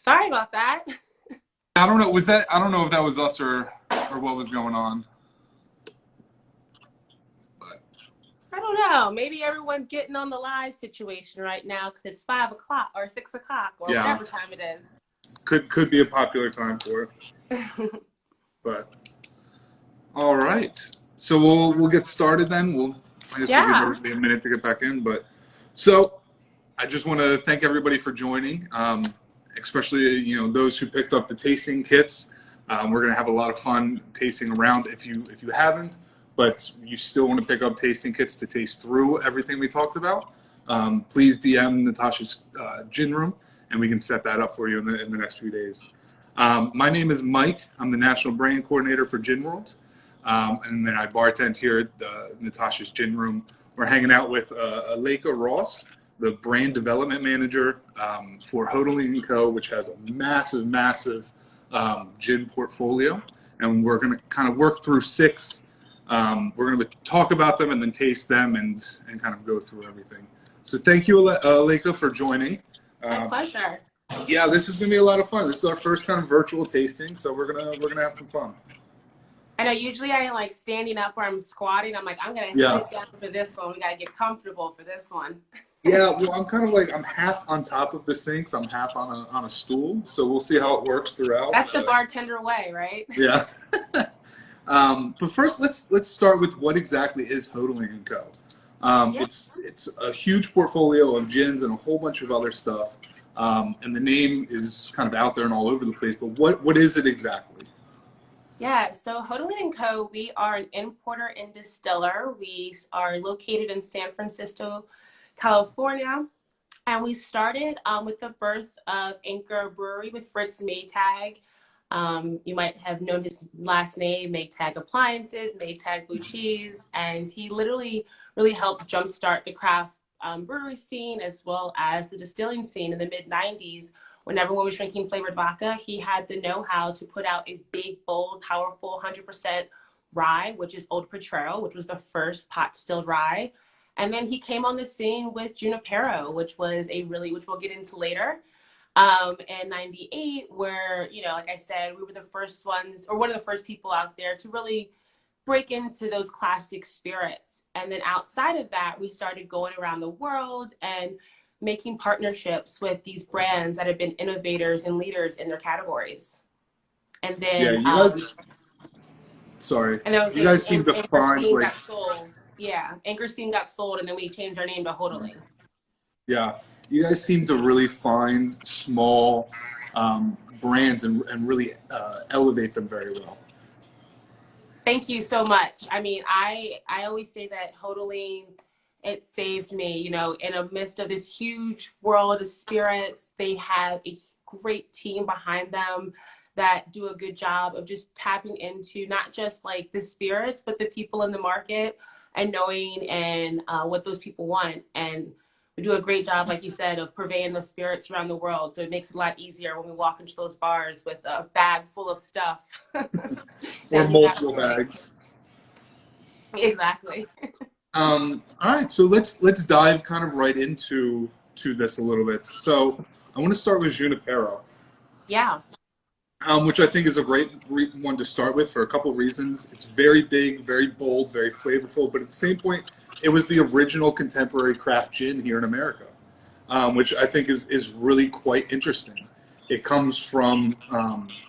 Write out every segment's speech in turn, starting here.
Sorry about that. I don't know. I don't know if that was us or what was going on. But I don't know. Maybe everyone's getting on the live situation right now because it's 5 o'clock or 6 o'clock or yeah, whatever time it is. could be a popular time for it. But all right. So we'll get started then. I guess we'll give Yeah. everybody a minute to get back in. But so I just want to thank everybody for joining, especially those who picked up the tasting kits. We're gonna have a lot of fun tasting around. If you haven't, but you still want to pick up tasting kits to taste through everything we talked about, please DM Natasha's gin room, and we can set that up for you in the next few days. My name is Mike. I'm the National Brand Coordinator for Ginworld, and then I bartend here at Natasha's Gin Room. We're hanging out with Aleka Ross, the Brand Development Manager for Hotaling Co, which has a massive gin portfolio, and we're going to kind of work through 6. We're going to talk about them and then taste them and kind of go through everything. So thank you, Aleka, for joining. My pleasure. Yeah, this is gonna be a lot of fun. This is our first kind of virtual tasting, so we're gonna have some fun. I know usually I like standing up or I'm squatting. I'm like, I'm going to sit down for this one. We got to get comfortable for this one. Yeah, well, I'm kind of like, I'm half on top of the sinks, I'm half on a stool, so we'll see how it works throughout. That's the bartender way, right? Yeah. But first, let's start with what exactly is Hotaling Co. Yeah. It's a huge portfolio of gins and a whole bunch of other stuff. And the name is kind of out there and all over the place, but what is it exactly? Yeah, so Hotaling Co, we are an importer and distiller. We are located in San Francisco, California, and we started with the birth of Anchor Brewery with Fritz Maytag. You might have known his last name, Maytag Appliances, Maytag Blue Cheese, and he literally really helped jumpstart the craft brewery scene as well as the distilling scene in the mid-90s. When everyone was drinking flavored vodka, he had the know-how to put out a big, bold, powerful 100% rye, which is Old Potrero, which was the first pot distilled rye. And then he came on the scene with Junipero, which we'll get into later, in 98, where, like I said, we were the first ones, or one of the first people out there to really break into those classic spirits. And then outside of that, we started going around the world and making partnerships with these brands that have been innovators and leaders in their categories. And then, Sorry. And that was you guys seem to find like, got sold. Yeah, Anchor Steam got sold, and then we changed our name to Hotaling. Yeah, you guys seem to really find small brands and really elevate them very well. Thank you so much. I mean, I always say that Hotaling, it saved me, in the midst of this huge world of spirits. They have a great team behind them that do a good job of just tapping into not just like the spirits, but the people in the market and knowing and what those people want. And we do a great job, like you said, of purveying the spirits around the world. So it makes it a lot easier when we walk into those bars with a bag full of stuff. Or multiple bags. Exactly. All right, so let's dive kind of right into this a little bit. So I want to start with Junipero. Yeah. Which I think is a great one to start with for a couple of reasons. It's very big, very bold, very flavorful, but at the same point, it was the original contemporary craft gin here in America, which I think is really quite interesting. It comes from,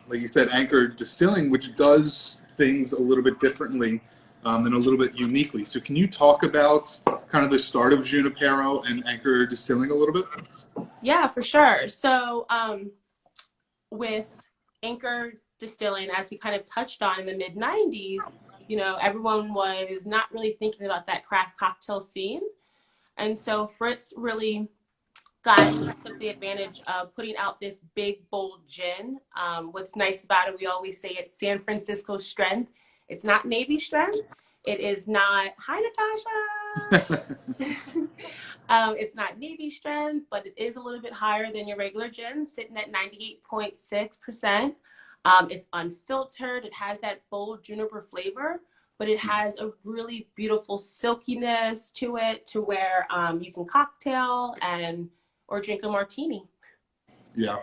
like you said, Anchor Distilling, which does things a little bit differently and a little bit uniquely. So can you talk about kind of the start of Junipero and Anchor Distilling a little bit? Yeah, for sure. So with Anchor Distilling, as we kind of touched on in the mid-90s, everyone was not really thinking about that craft cocktail scene. And so Fritz really took the advantage of putting out this big, bold gin. What's nice about it, we always say it's San Francisco strength. It's not Navy strength. It is not, hi, Natasha. It's not Navy strength, but it is a little bit higher than your regular gin, sitting at 98.6%. It's unfiltered. It has that bold juniper flavor, but it has a really beautiful silkiness to it to where you can cocktail or drink a martini. Yeah.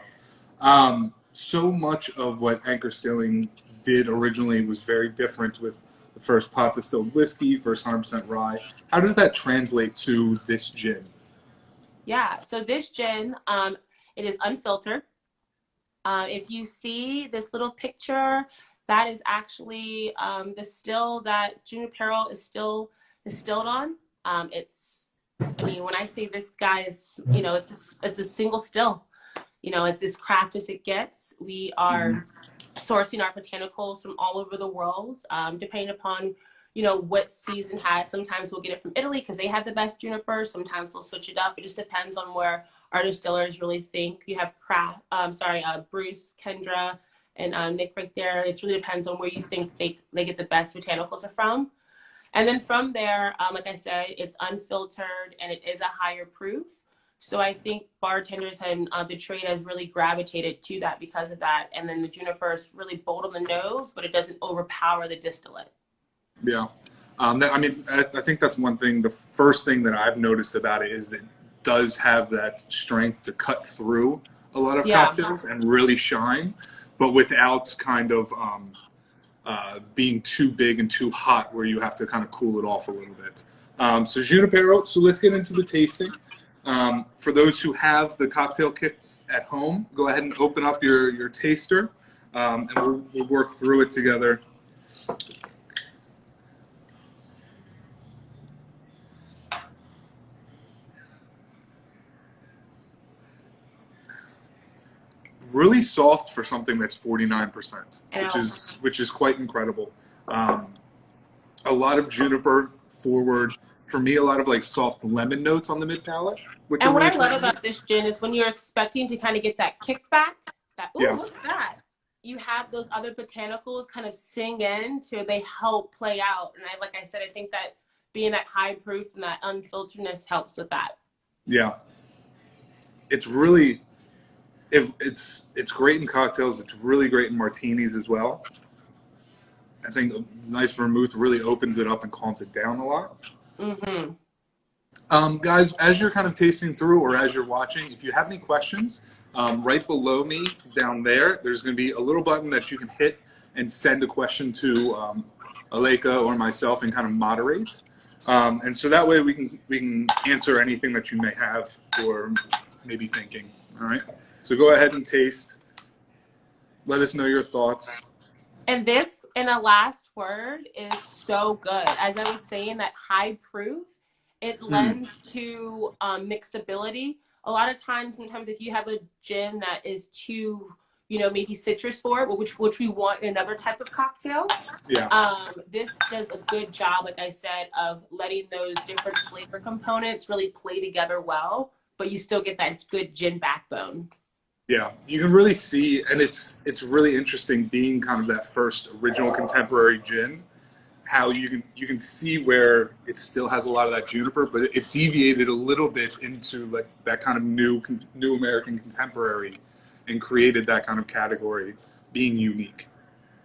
So much of what Anchor Stilling did originally was very different with the first pot distilled whiskey, first 100% rye. How does that translate to this gin? Yeah, so this gin, it is unfiltered. If you see this little picture, that is actually the still that Junipero is still distilled on. I mean, when I say this guy is, it's a single still. It's as craft as it gets. We are sourcing our botanicals from all over the world, depending upon, what season has. Sometimes we'll get it from Italy because they have the best juniper. Sometimes they'll switch it up. It just depends on where our distillers really think. You have Bruce, Kendra, and Nick right there. It really depends on where you think they get the best botanicals are from. And then from there, like I said, it's unfiltered and it is a higher proof. So I think bartenders and the trade has really gravitated to that because of that. And then the juniper is really bold on the nose, but it doesn't overpower the distillate. Yeah. I think that's one thing. The first thing that I've noticed about it is that it does have that strength to cut through a lot of cocktails and really shine, but without kind of being too big and too hot where you have to kind of cool it off a little bit. So Junipero, so let's get into the tasting. For those who have the cocktail kits at home, go ahead and open up your taster, and we'll work through it together. Really soft for something that's 49%, which is quite incredible. A lot of juniper forward. For me, a lot of like soft lemon notes on the mid palate. And what I love about this gin is when you're expecting to kind of get that kickback, what's that? You have those other botanicals kind of sing in to they help play out. And like I said, I think that being that high proof and that unfilteredness helps with that. Yeah. It's really, it's great in cocktails. It's really great in martinis as well. I think a nice vermouth really opens it up and calms it down a lot. Guys, as you're kind of tasting through or as you're watching, if you have any questions, right below me down there's going to be a little button that you can hit and send a question to Aleka or myself and kind of moderate. And so that way we can answer anything that you may have or maybe thinking. All right. So go ahead and taste. Let us know your thoughts. And this, in a last word, is so good. As I was saying, that high proof, it lends to mixability. A lot of times, sometimes if you have a gin that is too, maybe citrus for it, which we want in another type of cocktail. Yeah. This does a good job, like I said, of letting those different flavor components really play together well, but you still get that good gin backbone. Yeah, you can really see, and it's really interesting being kind of that first original contemporary gin, how you can see where it still has a lot of that juniper, but it deviated a little bit into like that kind of new American contemporary and created that kind of category, being unique.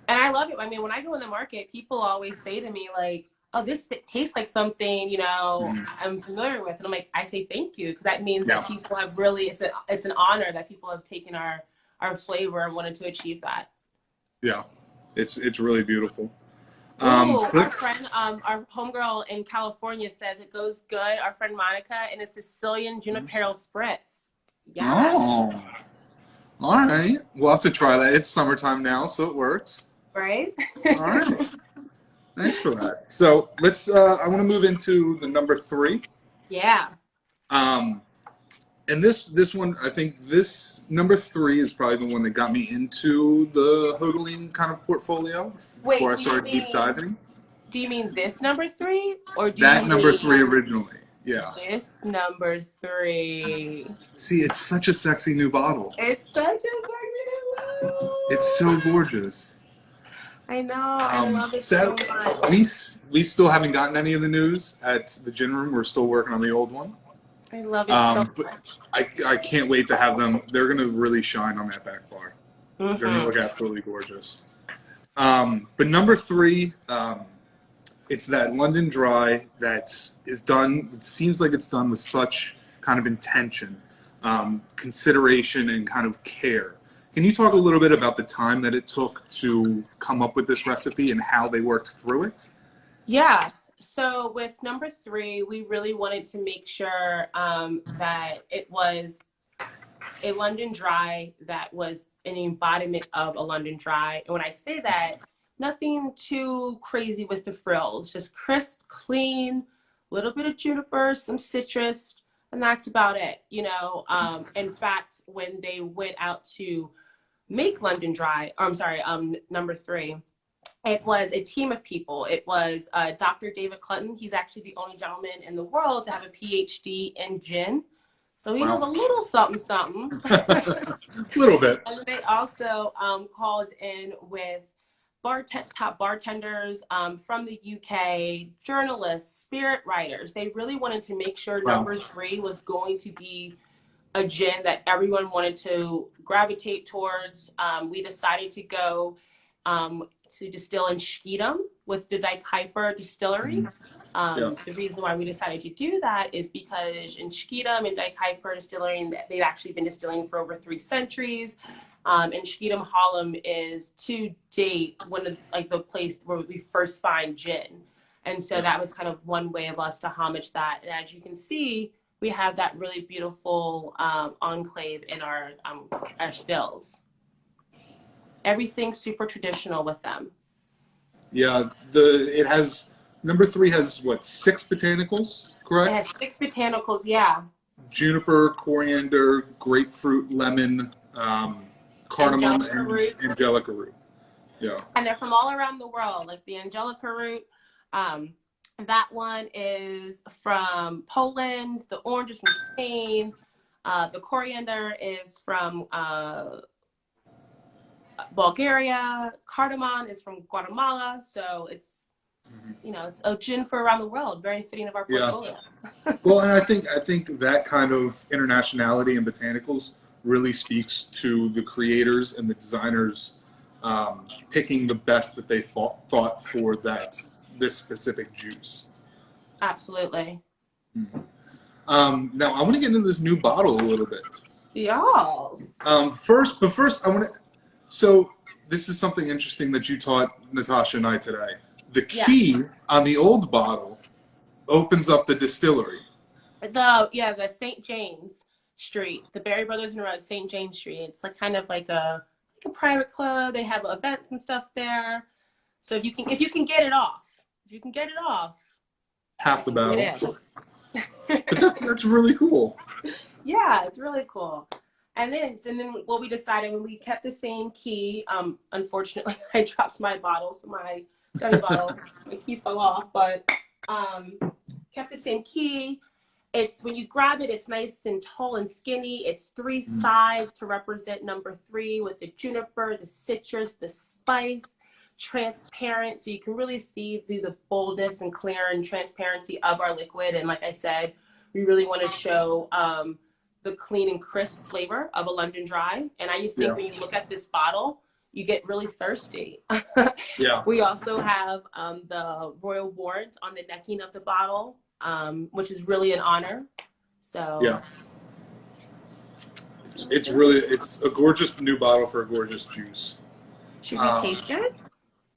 And I love it. I mean, when I go in the market, people always say to me like, oh, this tastes like something, I'm familiar with. And I'm like, I say thank you, because that means that people have really, it's an honor that people have taken our flavor and wanted to achieve that. Yeah, it's really beautiful. Our friend, our homegirl in California says it goes good. Our friend Monica, and a Sicilian Junipero Spritz. Yeah. Oh, all right. We'll have to try that. It's summertime now, so it works. Right? All right. Thanks for that. So let's, I want to move into the number 3. Yeah. And this one, I think this number 3 is probably the one that got me into the Hotaling kind of portfolio before I started deep diving. Do you mean this number 3? Or do that you number mean 3 originally? Yeah. This number 3. See, it's such a sexy new bottle. It's such a sexy new bottle. It's so gorgeous. I know. I love it so much. We still haven't gotten any of the news at the gin room. We're still working on the old one. I love it so much. I can't wait to have them. They're going to really shine on that back bar. They're going to look absolutely gorgeous. But number 3, it's that London Dry that is done. It seems like it's done with such kind of intention, consideration, and kind of care. Can you talk a little bit about the time that it took to come up with this recipe and how they worked through it? Yeah. So with number 3, we really wanted to make sure that it was a London dry that was an embodiment of a London dry. And when I say that, nothing too crazy with the frills, just crisp, clean, a little bit of juniper, some citrus, and that's about it. In fact, when they went out to make London dry, or I'm sorry, number 3, it was a team of people. It was Dr. David Clunton. He's actually the only gentleman in the world to have a PhD in gin. So he knows a little something, something. A little bit. And they also called in with top bartenders from the UK, journalists, spirit writers. They really wanted to make sure number 3 was going to be a gin that everyone wanted to gravitate towards. We decided to go to distill in Schiedam with the Dykhyper distillery. The reason why we decided to do that is because in Schiedam and Dykhyper distillery, they've actually been distilling for over 3 centuries. And Schiedam Hallam is to date one of the place where we first find gin. And so that was kind of one way of us to homage that. And as you can see, we have that really beautiful enclave in our stills. Everything's super traditional with them. Yeah, number 3 has what, 6 botanicals, correct? It has 6 botanicals, yeah. Juniper, coriander, grapefruit, lemon, cardamom, and angelica root. Yeah. And they're from all around the world, like the angelica root. That one is from Poland. The orange is from Spain. The coriander is from Bulgaria. Cardamom is from Guatemala. So it's, it's a gin for around the world. Very fitting of our portfolio. Yeah. Well, and I think that kind of internationality in botanicals really speaks to the creators and the designers picking the best that they thought for this specific juice. Absolutely. Mm-hmm. Now I want to get into this new bottle a little bit. Yeah. First, I want to. So this is something interesting that you taught Natasha and I today. The key on the old bottle opens up the distillery. The St. James Street, the Berry Brothers and Rose, St. James Street. It's kind of like a private club. They have events and stuff there. So if you can get it off, half the battle. But that's really cool. Yeah, it's really cool. And then what we decided when we kept the same key. Unfortunately, I dropped my bottle, so my bottle, my key fell off. But kept the same key. It's when you grab it, it's nice and tall and skinny. It's 3 sides to represent number 3 with the juniper, the citrus, the spice. Transparent, so you can really see through the boldness and clear and transparency of our liquid. And like I said, we really want to show the clean and crisp flavor of a London dry. And I just think when you look at this bottle, you get really thirsty. Yeah. We also have the royal wards on the necking of the bottle, which is really an honor. So yeah, it's a gorgeous new bottle for a gorgeous juice. Should we taste it?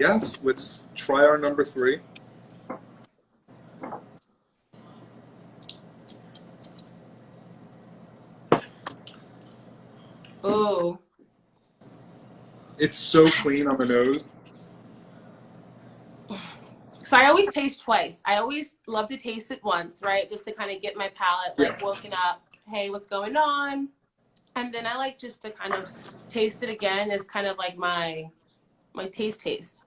Yes, let's try our number 3. Oh. It's so clean on the nose. So I always taste twice. I always love to taste it once, right? Just to kind of get my palate woken up. Hey, what's going on? And then I like just to kind of taste it again as kind of like my taste.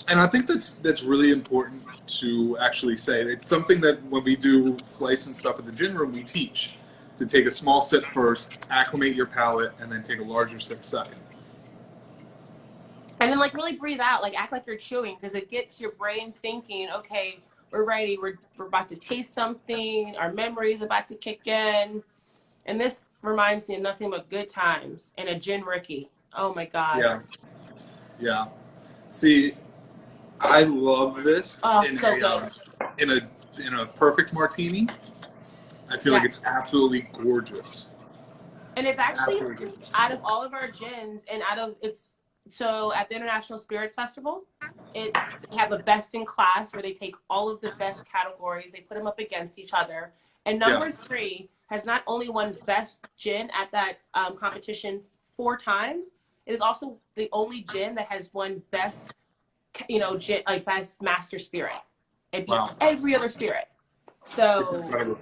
And I think that's really important to actually say. It's something that when we do flights and stuff at the gin room, we teach to take a small sip first, acclimate your palate, and then take a larger sip second. And then really breathe out, act like you're chewing, because it gets your brain thinking, okay, we're ready, we're about to taste something, our memory is about to kick in. And this reminds me of nothing but good times and a gin Ricky. Oh my God. Yeah. Yeah. See, I love this in a perfect martini. I feel like it's absolutely gorgeous. And it's actually, Absolutely. out of all of our gins, and out of it's, so at the International Spirits Festival, they have a best in class where they take all of the best categories, they put them up against each other. And Yeah. number three has not only won best gin at that competition 4 times, it is also the only gin that has won best, gin, like best master spirit. It beat Wow. every other spirit. It's So incredible.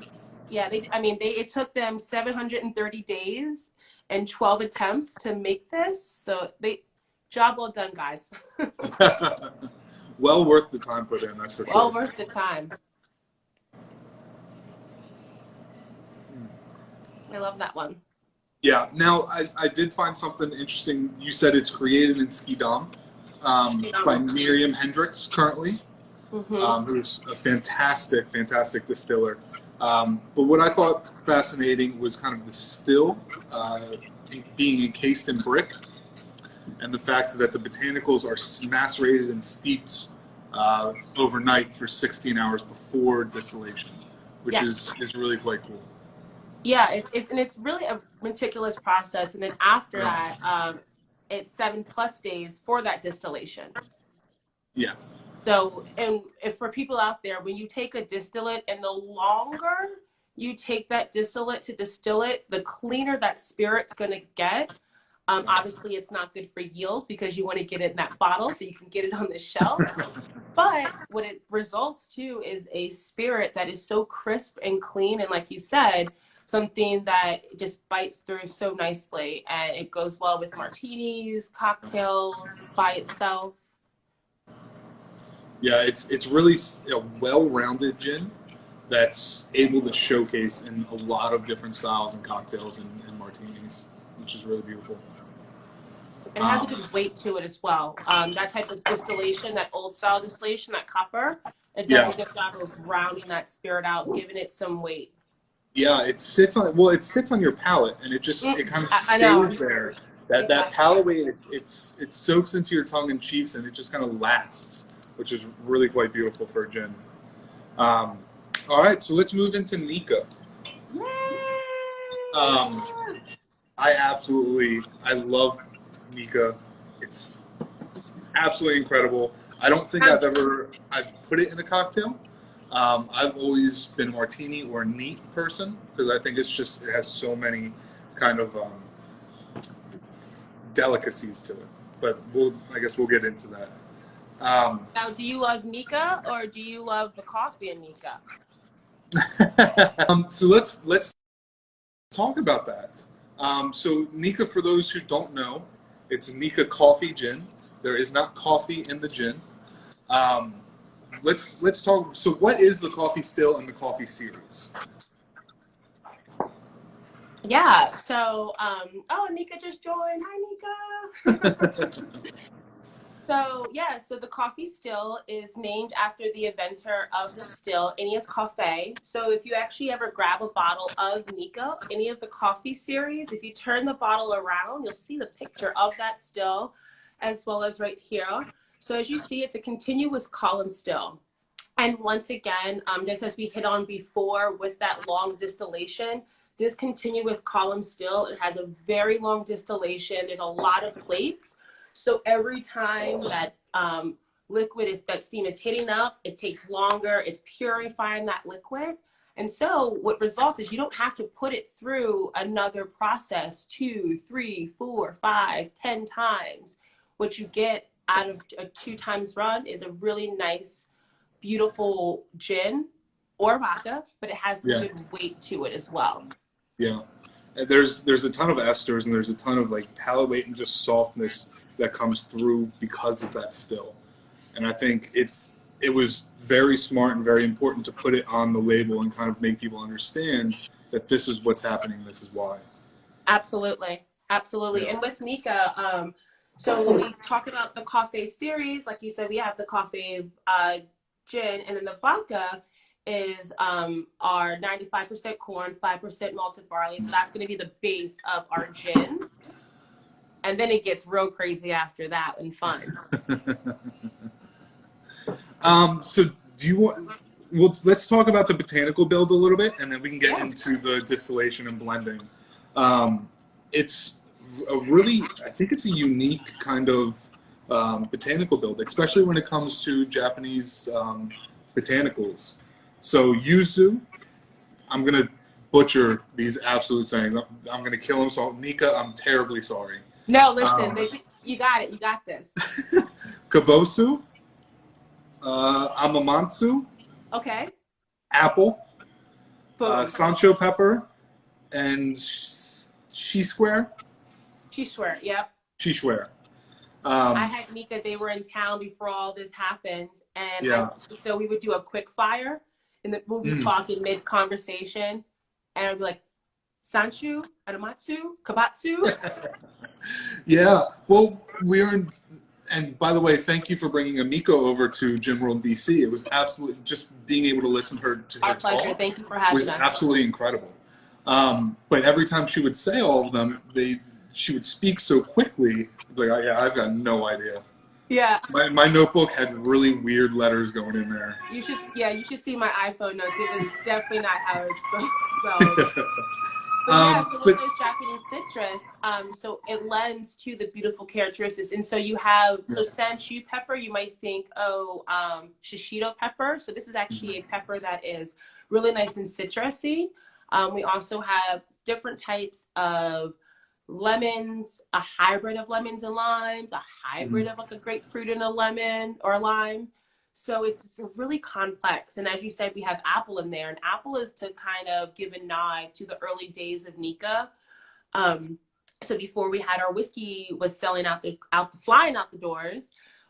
yeah, it took them 730 days and 12 attempts to make this. So job well done, guys. Well worth the time put in, that's for Well sure. worth the time. I love that one. Yeah. Now, I did find something interesting. You said it's created in Schiedam by Miriam Hendricks currently, who's a fantastic, fantastic distiller. But what I thought fascinating was kind of the still being encased in brick, and the fact that the botanicals are macerated and steeped overnight for 16 hours before distillation, which Yes. is really quite cool. Yeah, it's really a meticulous process, and then after Yeah. that, it's 7+ days for that distillation. Yes. So, and if for people out there, when you take a distillate, and the longer you take that distillate to distill it, the cleaner that spirit's going to get. Obviously, it's not good for yields because you want to get it in that bottle so you can get it on the shelves. But what it results to is a spirit that is so crisp and clean, and like you said, something that just bites through so nicely, and it goes well with martinis, cocktails, by itself. Yeah, it's really a well-rounded gin that's able to showcase in a lot of different styles and cocktails and martinis, which is really beautiful. And it has a good weight to it as well. That type of distillation, that old style distillation, that copper, it does a good job of rounding that spirit out, giving it some weight. Yeah, it sits on your palate, and it kind of stays there. That palate weight, it soaks into your tongue and cheeks, and it just kind of lasts, which is really quite beautiful for a gin. All right, so let's move into Nikka. I love Nikka. It's absolutely incredible. I don't think I've put it in a cocktail. I've always been a martini or a neat person because I think it has so many kind of delicacies to it. But I guess we'll get into that. Now, do you love Nikka or do you love the coffee in Nikka? So let's talk about that. So Nikka, for those who don't know, it's Nikka Coffey Gin. There is not coffee in the gin. Let's talk. So what is the coffee still in the coffee series? Yeah. So, Nikka just joined. Hi, Nikka. So the coffee still is named after the inventor of the still, Iniesta Coffey. So if you actually ever grab a bottle of Nikka, any of the coffee series, if you turn the bottle around, you'll see the picture of that still, as well as right here. So as you see, it's a continuous column still. And once again, just as we hit on before with that long distillation, this continuous column still, it has a very long distillation. There's a lot of plates. So every time that that steam is hitting up, it takes longer. It's purifying that liquid. And so what results is you don't have to put it through another process 2, 3, 4, 5, 10 times. What you get out of a 2 times run is a really nice, beautiful gin or vodka, but it has some good weight to it as well. Yeah. And there's a ton of esters, and there's a ton of like palate weight and just softness that comes through because of that still. And I think it was very smart and very important to put it on the label and kind of make people understand that this is what's happening, this is why. Absolutely. Absolutely. Yeah. And with Nikka, so when we talk about the coffee series, like you said, we have the coffee gin, and then the vodka is our 95% corn, 5% malted barley. So that's going to be the base of our gin. And then it gets real crazy after that and fun. So do you want, let's talk about the botanical build a little bit, and then we can get into the distillation and blending. it's a really, I think it's a unique kind of botanical build, especially when it comes to Japanese botanicals. So yuzu, I'm gonna butcher these absolute sayings. I'm gonna kill him. So Nikka, I'm terribly sorry. No, listen, Um, you got it. You got this. Kabosu, Amamatsu, Okay. apple, Boom. Sancho pepper, and she square. She swear. Yep. She swear. I had Nikka, they were in town before all this happened. And Yeah. so we would do a quick fire and then we'll be talking mid conversation. And I'd be like, Sanchu, Adamatsu, Kabatsu. Yeah. Well, and by the way, thank you for bringing Amiko over to Ginworld DC. It was absolutely, just being able to listen to her Our pleasure. talk Thank you for having was us. absolutely incredible. But every time she would say all of them, she would speak so quickly. Like, oh, yeah, I've got no idea. Yeah. My notebook had really weird letters going in there. You should see my iPhone notes. It was definitely not how it's spelled. But yeah, so with those Japanese citrus, so it lends to the beautiful characteristics. And so you have, so Sanchu pepper, you might think, shishito pepper. So this is actually a pepper that is really nice and citrusy. We also have different types of lemons, a hybrid of lemons and limes, a hybrid of like a grapefruit and a lemon or a lime. So it's really complex. And as you said, we have apple in there. And apple is to kind of give a nod to the early days of Nikka. So before we had our whiskey was selling flying out the doors,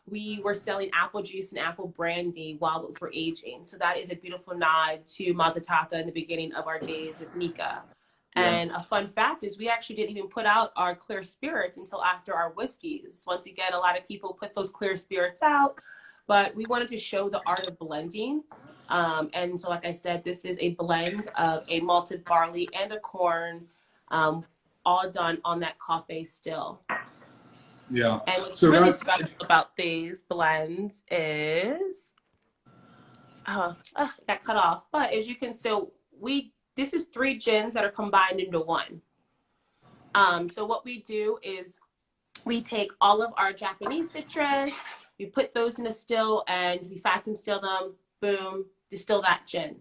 we were selling apple juice and apple brandy while those were aging. So that is a beautiful nod to Mazataka in the beginning of our days with Nikka. Yeah. And a fun fact is we actually didn't even put out our clear spirits until after our whiskeys. Once again, a lot of people put those clear spirits out. But we wanted to show the art of blending. And so, like I said, this is a blend of a malted barley and a corn, all done on that coffee still. Yeah. And what's really special about these blends is, got cut off. But as you can see, this is 3 gins that are combined into one. So what we do is we take all of our Japanese citrus, we put those in a still and we vacuum still them, boom, distill that gin.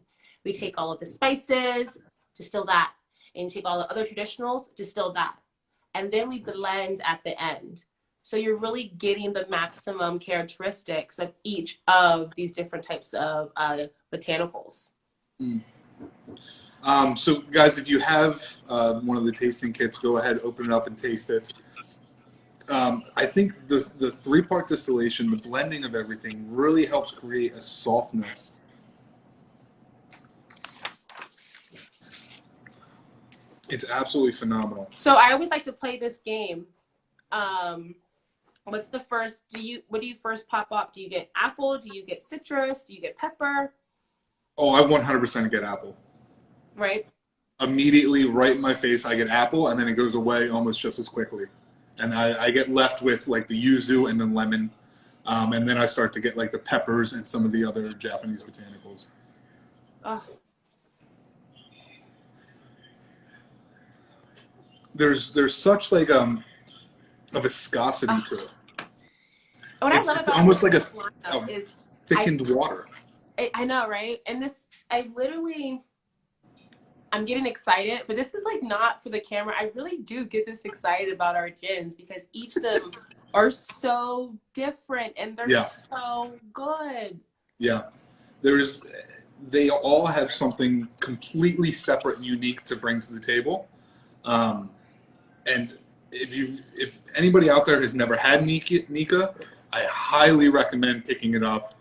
We take all of the spices, distill that. And you take all the other traditionals, distill that. And then we blend at the end. So you're really getting the maximum characteristics of each of these different types of botanicals. So guys, if you have one of the tasting kits, go ahead, open it up and taste it. I think the 3-part distillation, the blending of everything, really helps create a softness. It's absolutely phenomenal. So I always like to play this game. What's the first? What do you first pop up? Do you get apple? Do you get citrus? Do you get pepper? Oh, I 100% get apple. Right. Immediately, right in my face, I get apple, and then it goes away almost just as quickly. And I get left with like the yuzu and then lemon. And then I start to get like the peppers and some of the other Japanese botanicals. Oh. There's such like a viscosity to it. What I love about almost like a thickened is water. I know, right? And I'm getting excited, but this is like not for the camera. I really do get this excited about our gins because each of them are so different and they're so good. Yeah. They all have something completely separate and unique to bring to the table. And if anybody out there has never had Nikka, I highly recommend picking it up.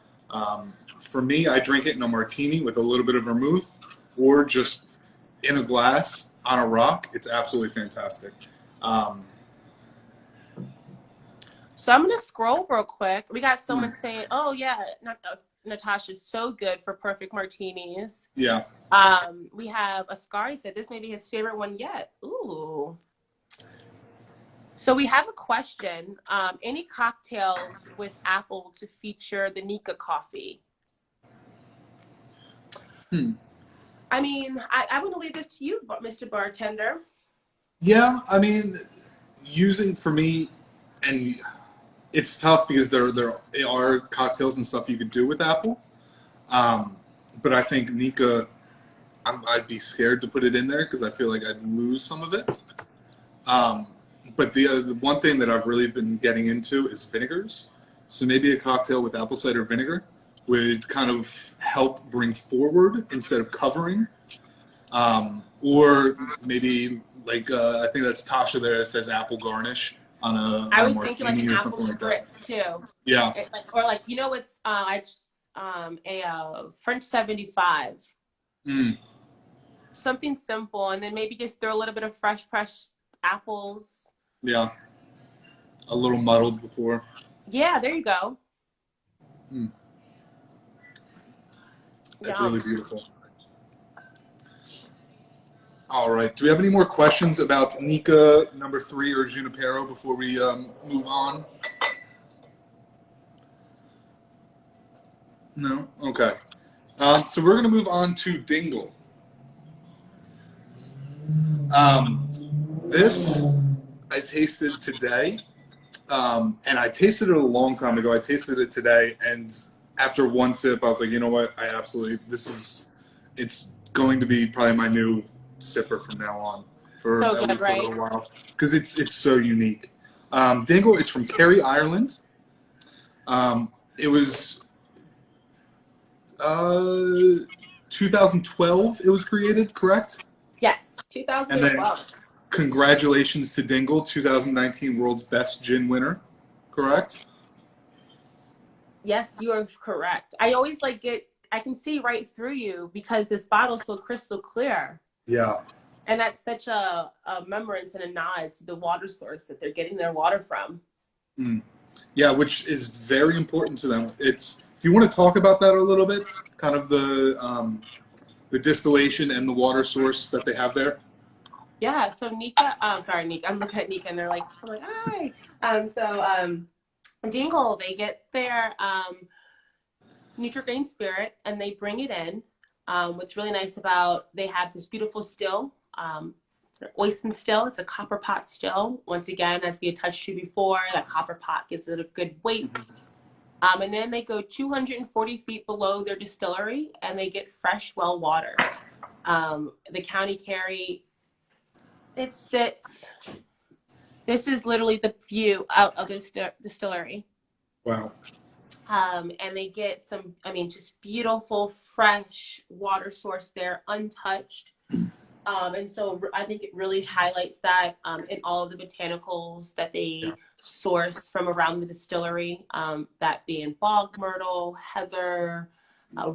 For me, I drink it in a martini with a little bit of vermouth or just in a glass on a rock. It's absolutely fantastic. So I'm going to scroll real quick. We got someone saying, oh, yeah, Natasha's so good for perfect martinis. Yeah. We have Ascari said this may be his favorite one yet. Ooh. So we have a question. Any cocktails with apple to feature the Nikka coffee? I mean, I want to leave this to you, Mr. Bartender. Yeah, I mean, using for me, and it's tough because there are cocktails and stuff you could do with apple. Um, but I think Nikka, I'd be scared to put it in there because I feel like I'd lose some of it. Um, but the one thing that I've really been getting into is vinegars. So maybe a cocktail with apple cider vinegar would kind of help bring forward instead of covering. Or maybe like I think that's Tasha there that says apple garnish I on a was thinking like an martini or apple something like that. spritz too. Yeah. Like or like what's a French 75. Mm, Something simple, and then maybe just throw a little bit of fresh pressed apples. yeah. A little muddled before. Yeah, there you go. Mm, that's really Yum. beautiful. All right. Do we have any more questions about Nikka number 3 or Junipero before we move on? No? Okay. So we're going to move on to Dingle. This I tasted today, and I tasted it a long time ago. I tasted it today, and after one sip, I was like, you know what? It's going to be probably my new sipper from now on for So at good, least a right? little while because it's so unique. Dingle, it's from Kerry, Ireland. It was 2012. It was created, correct? Yes, And then 2012. congratulations to Dingle, 2019 World's Best Gin winner, correct? Yes, you are correct. I always like get. I can see right through you because this bottle's so crystal clear. Yeah. And that's such a remembrance and a nod to the water source that they're getting their water from. Mm. Yeah, which is very important to them. Do you want to talk about that a little bit? Kind of the distillation and the water source that they have there? Yeah, so Nikka, sorry, Nikka, I'm looking at Nikka and they're like, I'm like, hi. Dingle, they get their Nutri-Grain spirit and they bring it in. What's really nice about, they have this beautiful still, Oyster still. It's a copper pot still. Once again, as we had touched to before, that copper pot gives it a good weight. And then they go 240 feet below their distillery and they get fresh well water. The county Kerry, it sits, this is literally the view out of the distillery. Wow. And they get some, I mean, just beautiful, fresh water source there, untouched. And so I think it really highlights that in all of the botanicals that they source from around the distillery, that being bog myrtle, heather,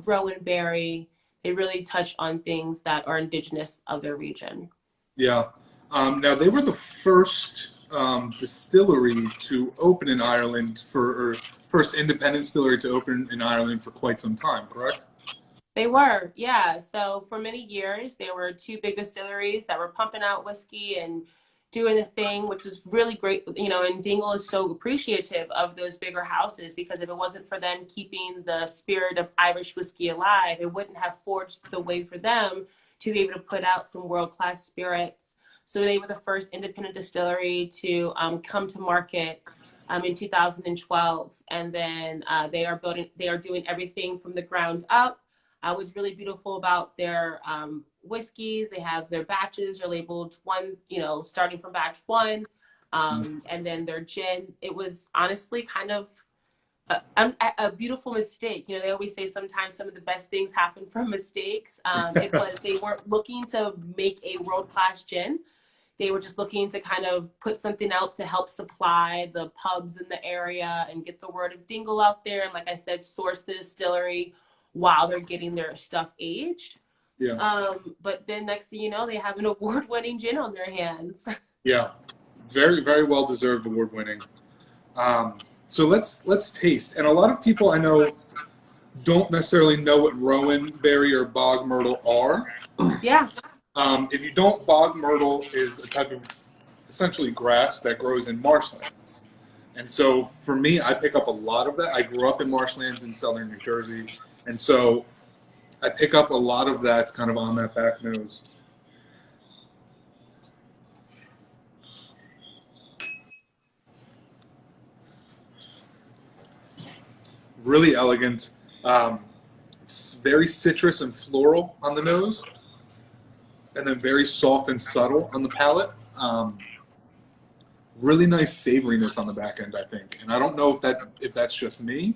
rowan berry. They really touch on things that are indigenous of their region. Yeah. Now, they were the first distillery to open in Ireland or first independent distillery to open in Ireland for quite some time, correct? They were, yeah. So for many years, there were two big distilleries that were pumping out whiskey and doing the thing, which was really great. You know, and Dingle is so appreciative of those bigger houses because if it wasn't for them keeping the spirit of Irish whiskey alive, it wouldn't have forged the way for them to be able to put out some world-class spirits. So they were the first independent distillery to come to market in 2012, and then they are doing everything from the ground up. What's really beautiful about their whiskeys, they have their batches are labeled one, you know, starting from batch one, and then their gin. It was honestly kind of a beautiful mistake. You know, they always say sometimes some of the best things happen from mistakes. It was they weren't looking to make a world-class gin. They were just looking to kind of put something out to help supply the pubs in the area and get the word of Dingle out there. And like I said, source the distillery while they're getting their stuff aged. Yeah. But then next thing you know, they have an award-winning gin on their hands. Yeah. Very, very well deserved award winning. So let's taste. And a lot of people I know don't necessarily know what rowan berry or bog myrtle are. Yeah. If you don't, bog myrtle is a type of essentially grass that grows in marshlands. And so for me, I pick up a lot of that. I grew up in marshlands in southern New Jersey. And so I pick up a lot of that kind of on that back nose. really elegant. It's very citrus and floral on the nose, and then very soft and subtle on the palate. Really nice savoriness on the back end, I think. And I don't know if that's just me.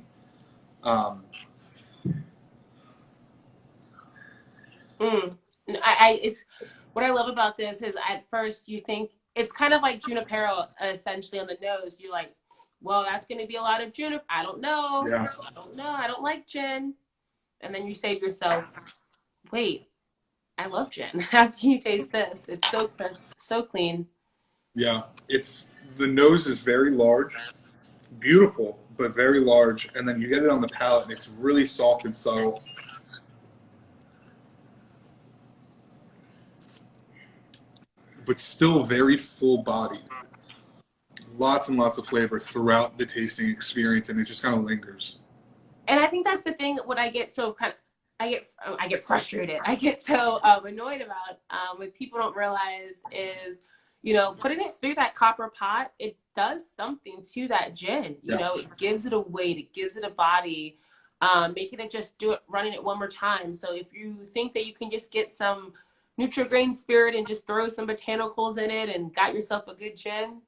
It's what I love about this is at first you think it's kind of like Junipero essentially on the nose. You're like, well, that's going to be a lot of Junipero. I don't know. Yeah. I don't know. I don't like gin. And then you say to yourself, wait, I love gin. After you taste this, it's so crisp, so clean. Yeah. The nose is very large, beautiful, but very large. And then you get it on the palate, and it's really soft and subtle. But still very full bodied. Lots and lots of flavor throughout the tasting experience, and it just kind of lingers. And I think that's the thing. What I get so kind of, I get frustrated. I get so annoyed about what people don't realize is, putting it through that copper pot, it does something to that gin. It gives it a weight, it gives it a body. Making it just running it one more time. So if you think that you can just get some Nutri-Grain spirit and just throw some botanicals in it and got yourself a good gin,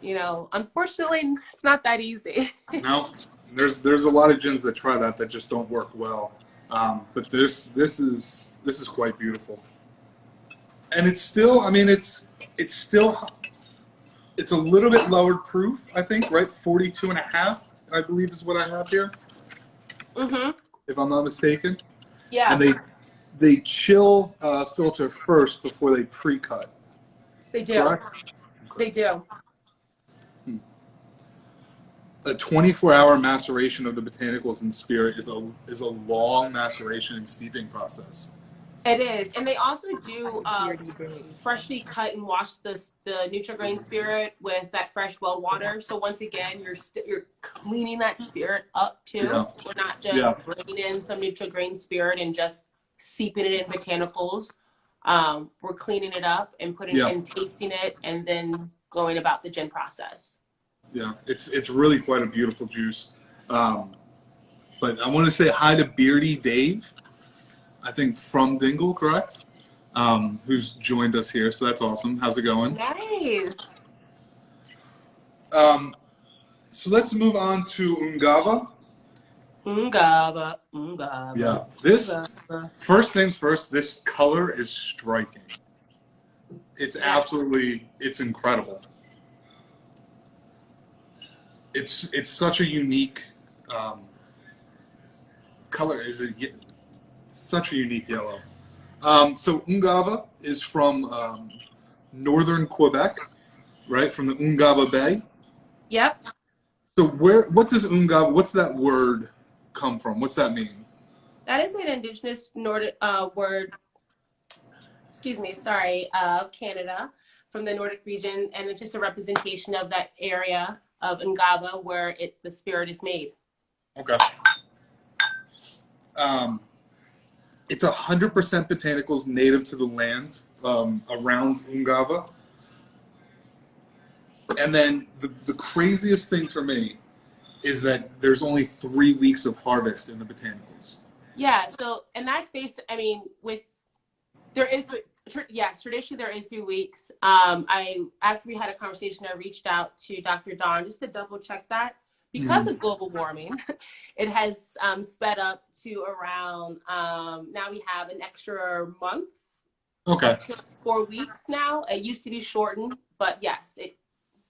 unfortunately, it's not that easy. No, there's a lot of gins that try that just don't work well. But this is quite beautiful, and it's still, it's a little bit lowered proof, I think, right? 42.5, I believe, is what I have here, if I'm not mistaken. Yeah. And they chill filter first before they pre-cut. They do. Correct? They do. A 24-hour maceration of the botanicals and spirit is a long maceration and steeping process. It is, and they also do freshly cut and wash the Nutri-Grain spirit with that fresh well water. So once again, you're cleaning that spirit up too. Yeah. We're not just bringing in some Nutri-Grain spirit and just seeping it in botanicals. We're cleaning it up and putting it and tasting it, and then going about the gin process. Yeah, it's really quite a beautiful juice. But I want to say hi to Beardy Dave, I think from Dingle, correct? Who's joined us here, so that's awesome. How's it going? Nice. So let's move on to Ungava. Ungava. Yeah, first things first, this color is striking. It's it's incredible. It's such a unique color. Such a unique yellow. So Ungava is from northern Quebec, right? From the Ungava Bay. Yep. So what does Ungava, what's that word come from? What's that mean? That is an indigenous Nordic word, of Canada, from the Nordic region, and it's just a representation of that area of Ungava where the spirit is made. Okay. It's 100% botanicals native to the land around Ungava. And then the craziest thing for me is that there's only 3 weeks of harvest in the botanicals. Yeah, so, and that's based, traditionally there is 3 weeks. After we had a conversation, I reached out to Dr. Don just to double check that. Because of global warming, it has sped up to around, now we have an extra month. Okay. 4 weeks now. It used to be shortened, but yes,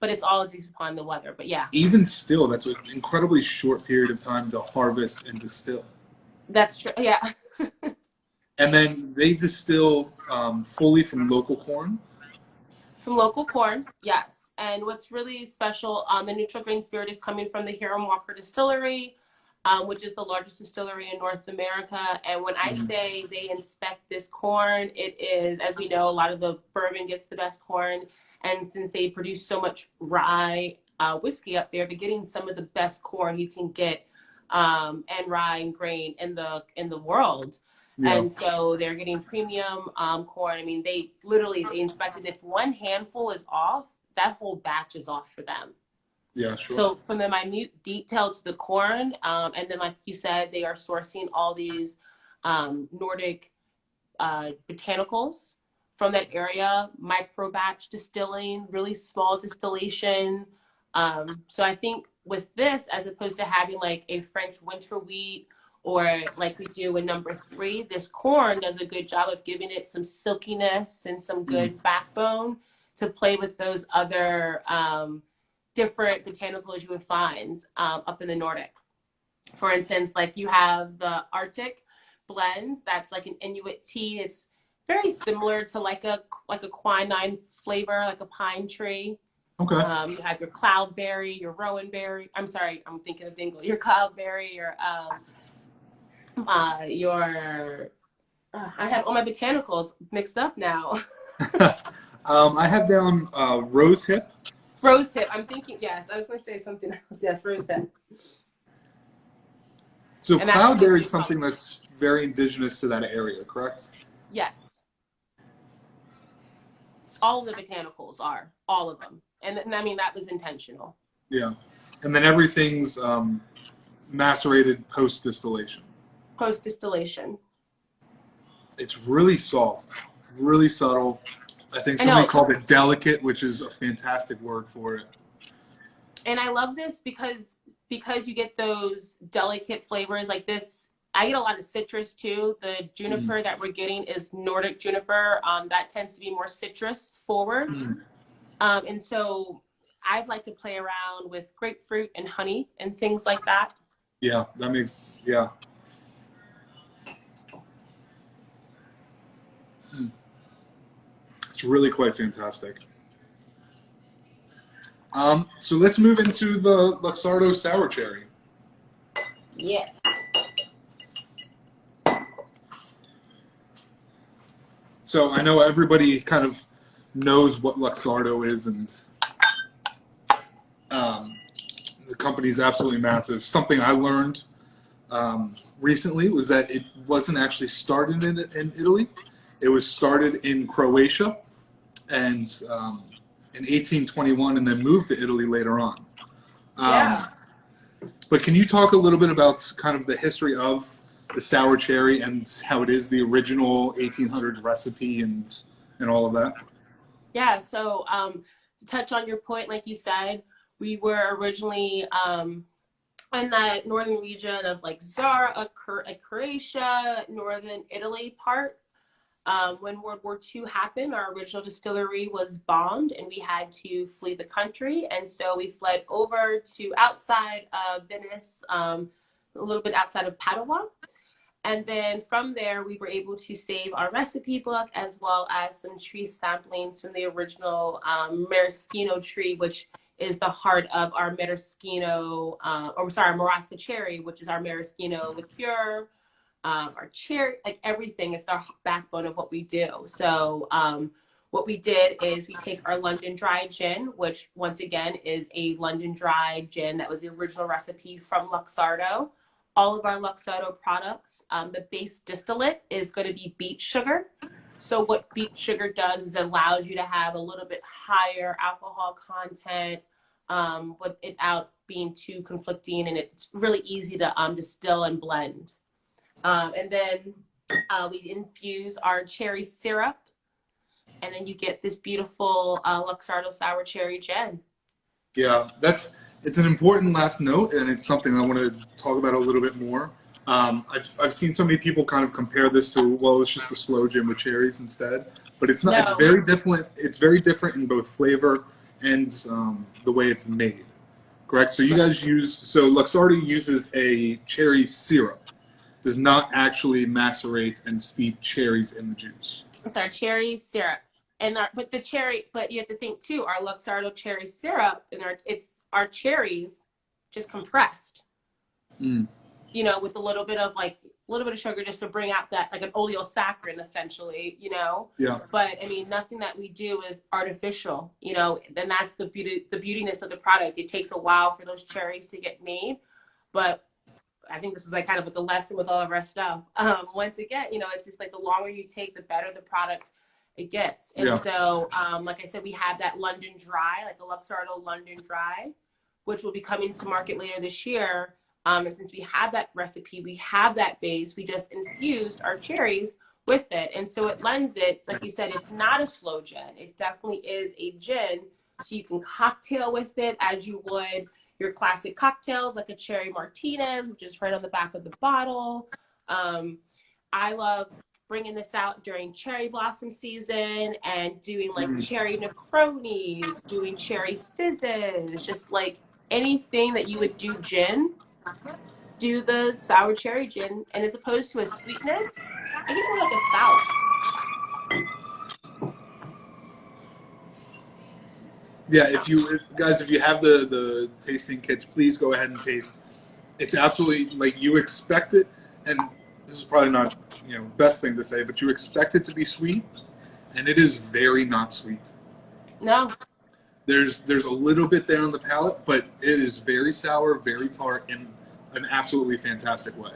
but it's all based upon the weather. But yeah. Even still, that's an incredibly short period of time to harvest and distill. That's true, yeah. And then they distill fully from local corn? From local corn, yes. And what's really special, the Nutri-Grain spirit is coming from the Hiram Walker Distillery, which is the largest distillery in North America. And when I say they inspect this corn, it is, as we know, a lot of the bourbon gets the best corn. And since they produce so much rye whiskey up there, they're getting some of the best corn you can get, and rye and grain in the world. Yeah. And so they're getting premium corn. I mean, they inspected. If one handful is off, that whole batch is off for them. Yeah, sure. So from the minute detail to the corn, and then like you said, they are sourcing all these Nordic botanicals from that area, micro batch distilling, really small distillation. So I think with this, as opposed to having like a French winter wheat or like we do in number three, this corn does a good job of giving it some silkiness and some Mm. good backbone to play with those other different botanicals you would find up in the Nordic. For instance, like you have the Arctic blend that's like an Inuit tea. It's very similar to like a quinine flavor, like a pine tree. Okay. You have your cloudberry, your rowanberry. I'm sorry, I'm thinking of dingle. Your cloudberry, your I have all my botanicals mixed up now. I have down rose hip. Rose hip. I'm thinking. Yes, I was going to say something else. Yes, rose hip. So And that's cloudberry really is something that's very indigenous to that area, correct? yes. All of the botanicals are all of them, and I mean that was intentional. Yeah. And then everything's macerated post distillation. Post distillation. It's really soft, really subtle. I think I somebody know. called it delicate, which is a fantastic word for it. And I love this because you get those delicate flavors like this. I get a lot of citrus too. The juniper that we're getting is Nordic juniper. That tends to be more citrus forward. And so I'd like to play around with grapefruit and honey and things like that. Yeah, that makes, yeah. It's really quite fantastic. So let's move into the Luxardo sour cherry. Yes. So I know everybody kind of knows what Luxardo is, and the company is absolutely massive. Something I learned recently was that it wasn't actually started in Italy. It was started in Croatia and in 1821, and then moved to Italy later on. Yeah. But can you talk a little bit about kind of the history of the sour cherry and how it is the original 1800 recipe and all of that? Yeah. So to touch on your point, like you said, we were originally in that northern region of like Zara, Croatia, northern Italy part. When World War II happened, our original distillery was bombed and we had to flee the country. And so we fled over to outside of Venice, a little bit outside of Padua. And then from there, we were able to save our recipe book as well as some tree samplings from the original maraschino tree, which is the heart of our maraschino, Marasca cherry, which is our maraschino liqueur. Our cherry, like everything, it's our backbone of what we do. So what we did is we take our London dry gin, which once again is a London dry gin that was the original recipe from Luxardo. All of our Luxardo products, the base distillate is going to be beet sugar. So what beet sugar does is it allows you to have a little bit higher alcohol content without being too conflicting, and it's really easy to distill and blend. And then we infuse our cherry syrup, and then you get this beautiful Luxardo sour cherry gin. Yeah, it's an important last note, and it's something I want to talk about a little bit more. I've seen so many people kind of compare this to, well, it's just a slow gin with cherries instead, but it's not. No. It's very different. It's very different in both flavor and the way it's made. Correct. So Luxardo uses a cherry syrup. Does not actually macerate and steep cherries in the juice. It's our cherry syrup, and but you have to think too. Our Luxardo cherry syrup, and our cherries just compressed. You know, with a little bit of sugar just to bring out that like an oleosaccharin essentially. You know. Yeah. But I mean, nothing that we do is artificial. You know, and that's the beautiness of the product. It takes a while for those cherries to get made, but I think this is like kind of like the lesson with all of our stuff. Once again, you know, it's just like the longer you take, the better the product it gets. And so, like I said, we have that London dry, like the Luxardo London dry, which will be coming to market later this year. And since we have that recipe, we have that base, we just infused our cherries with it. And so it lends it, like you said, it's not a slow gin. It definitely is a gin. So you can cocktail with it as you would your classic cocktails, like a cherry martinez, which is right on the back of the bottle. I love bringing this out during cherry blossom season and doing like cherry necronis, doing cherry fizzes, just like anything that you would do gin, do the sour cherry gin. And as opposed to a sweetness, I get more like a sour. Yeah, if you guys, if you have the tasting kits, please go ahead and taste. It's absolutely like you expect it, and this is probably not best thing to say, but you expect it to be sweet, and it is very not sweet. No. There's a little bit there on the palate, but it is very sour, very tart, in an absolutely fantastic way.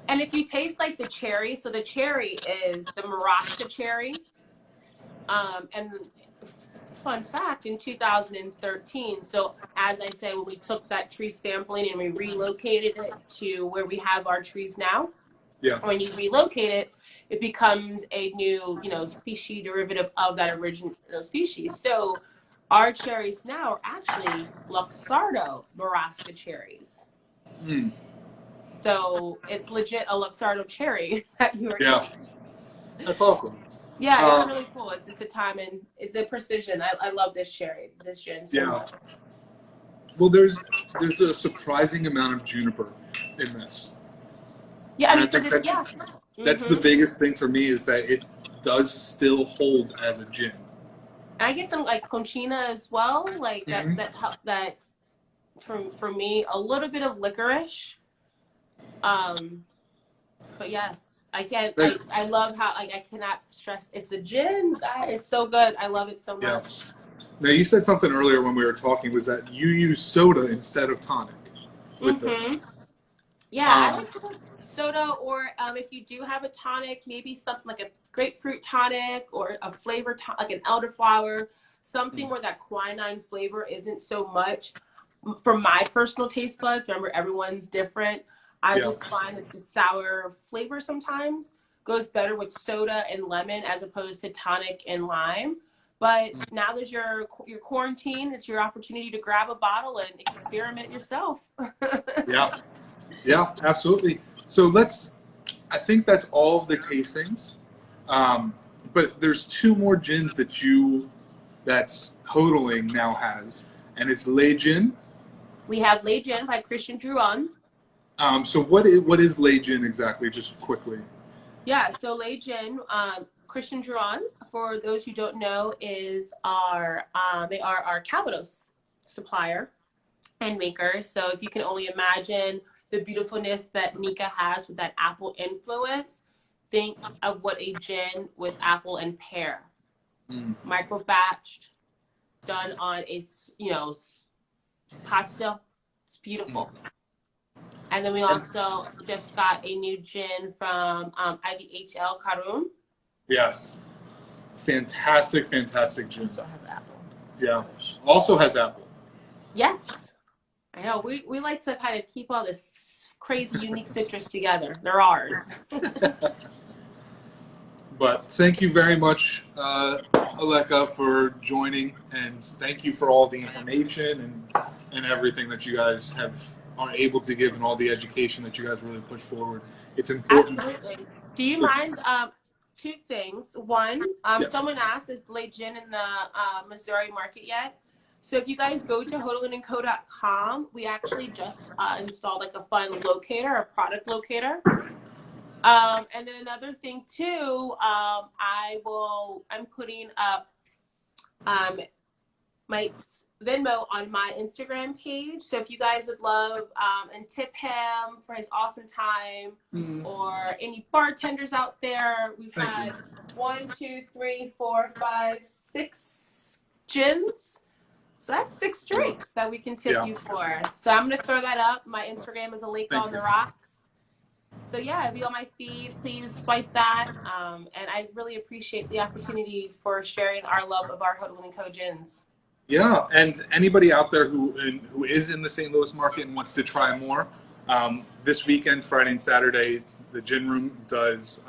And if you taste like the cherry, so the cherry is the Maraska cherry. And fun fact, in 2013, so as I say, when we took that tree sampling and we relocated it to where we have our trees now, when you relocate it, it becomes a new, species derivative of that original species. So our cherries now are actually Luxardo Maraska cherries. So it's legit a Luxardo cherry that you are eating. That's awesome. Yeah, it's really cool. It's the time and the precision. I love this gin so much. Well, there's a surprising amount of juniper in this. Yeah, I think that's the biggest thing for me, is that it does still hold as a gin. And I get some like conchina as well, like that for me, a little bit of licorice. But yes, I can't. I love how I cannot stress. It's a gin. It's so good. I love it so much. Now you said something earlier when we were talking, was that you use soda instead of tonic with this. Yeah, I like to put soda, or if you do have a tonic, maybe something like a grapefruit tonic or a flavor like an elderflower, something where that quinine flavor isn't so much. For my personal taste buds, remember everyone's different. I just find that the sour flavor sometimes goes better with soda and lemon as opposed to tonic and lime. But now that you're quarantine, it's your opportunity to grab a bottle and experiment yourself. Yeah, absolutely. So I think that's all of the tastings. But there's two more gins that's Hotaling now has, and it's Lei Gin. We have Lei Gin by Christian Druon. So what is Lei Gin exactly, just quickly? Yeah, so Lei Gin, Christian Druon, for those who don't know, is they are our Calvados supplier and maker. So if you can only imagine the beautifulness that Nikka has with that apple influence, think of what a gin with apple and pear. Micro batched, done on a pot still. It's beautiful. And then we also just got a new gin from IVHL Karun. Yes. Fantastic gin. Also has apple. Yeah. Also has apple. Yes. I know. We like to kind of keep all this crazy, unique citrus together. They're ours. But thank you very much, Aleka, for joining, and thank you for all the information and everything that you guys are able to give, and all the education that you guys really push forward. It's important. Absolutely. Do you mind two things? One, someone asked, is Lei Gin in the Missouri market yet? So if you guys go to hotalingco.com, we actually just installed like a fun locator, a product locator. And then another thing too, I'm putting up my Venmo on my Instagram page. So if you guys would love and tip him for his awesome time, or any bartenders out there, we've had 1, 2, 3, 4, 5, 6 gins. So that's 6 drinks that we can tip you for. So I'm going to throw that up. My Instagram is Aleka on the Rocks. So yeah, if you on my feed, please swipe that. And I really appreciate the opportunity for sharing our love of our Hotaling Co gins. Yeah, and anybody out there who is in the St. Louis market and wants to try more, this weekend, Friday and Saturday, the Gin Room does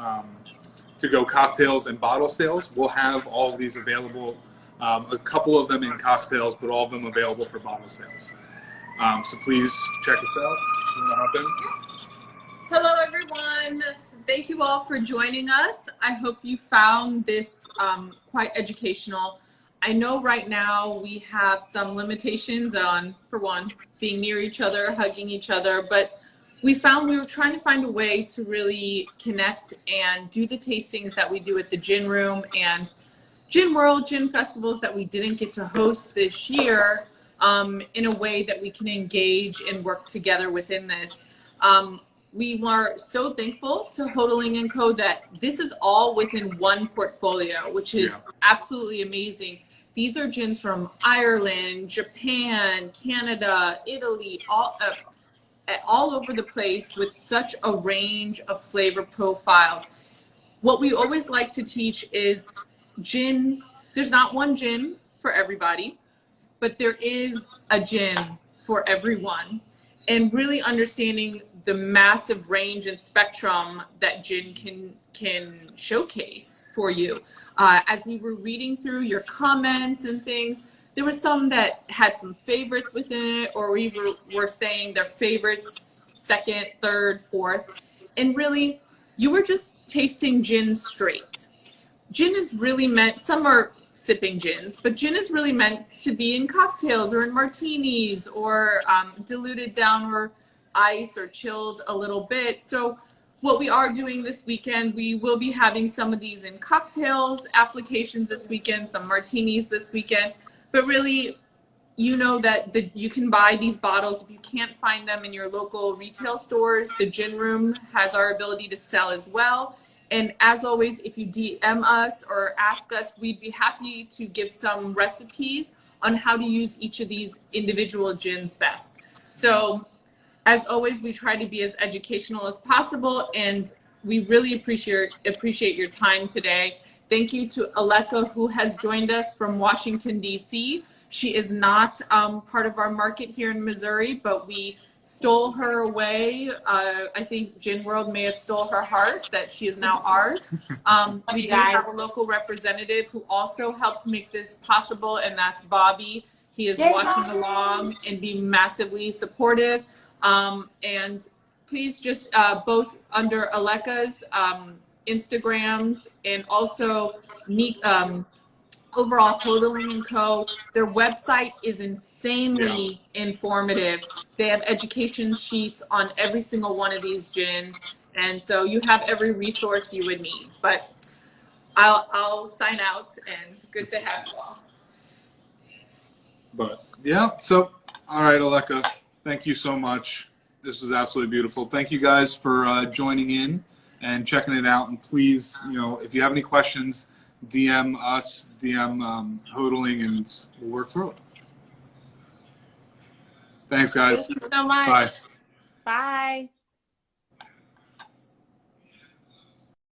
to-go cocktails and bottle sales. We'll have all of these available, a couple of them in cocktails, but all of them available for bottle sales. So please check us out. You wanna hop in? Hello, everyone. Thank you all for joining us. I hope you found this quite educational. I know right now we have some limitations on, for one, being near each other, hugging each other, but we were trying to find a way to really connect and do the tastings that we do at the Gin Room and Ginworld gin festivals that we didn't get to host this year in a way that we can engage and work together within this. We were so thankful to Hotaling Co that this is all within one portfolio, which is absolutely amazing. These are gins from Ireland, Japan, Canada, Italy, all over the place with such a range of flavor profiles. What we always like to teach is gin. There's not one gin for everybody, but there is a gin for everyone. And really understanding the massive range and spectrum that gin can showcase for you. As we were reading through your comments and things, there were some that had some favorites within it, or we were saying their favorites, second, third, fourth. And really, you were just tasting gin straight. Gin is really meant, some are sipping gins, but gin is really meant to be in cocktails or in martinis or diluted down or ice or chilled a little bit. So what we are doing this weekend, we will be having some of these in cocktails applications this weekend, some martinis this weekend, but really, you know that you can buy these bottles. If you can't find them in your local retail stores, the Gin Room has our ability to sell as well. And as always, if you DM us or ask us, we'd be happy to give some recipes on how to use each of these individual gins best. So as always, we try to be as educational as possible, and we really appreciate your time today. Thank you to Aleka, who has joined us from Washington, D.C. She is not part of our market here in Missouri, but we stole her away. I think Ginworld may have stole her heart, that she is now ours. We do have a local representative who also helped make this possible, and that's Bobby. He is watching along and being massively supportive. And please just both under Aleka's Instagrams and also overall Hotaling Co. Their website is insanely informative. They have education sheets on every single one of these gins, and so you have every resource you would need. But I'll sign out, and good to have you all. But yeah, so all right, Aleka, thank you so much. This was absolutely beautiful. Thank you guys for joining in and checking it out. And please, if you have any questions, DM us, DM Hotaling, and we'll work through it. Thanks, guys. Thank you so much. Bye. Bye.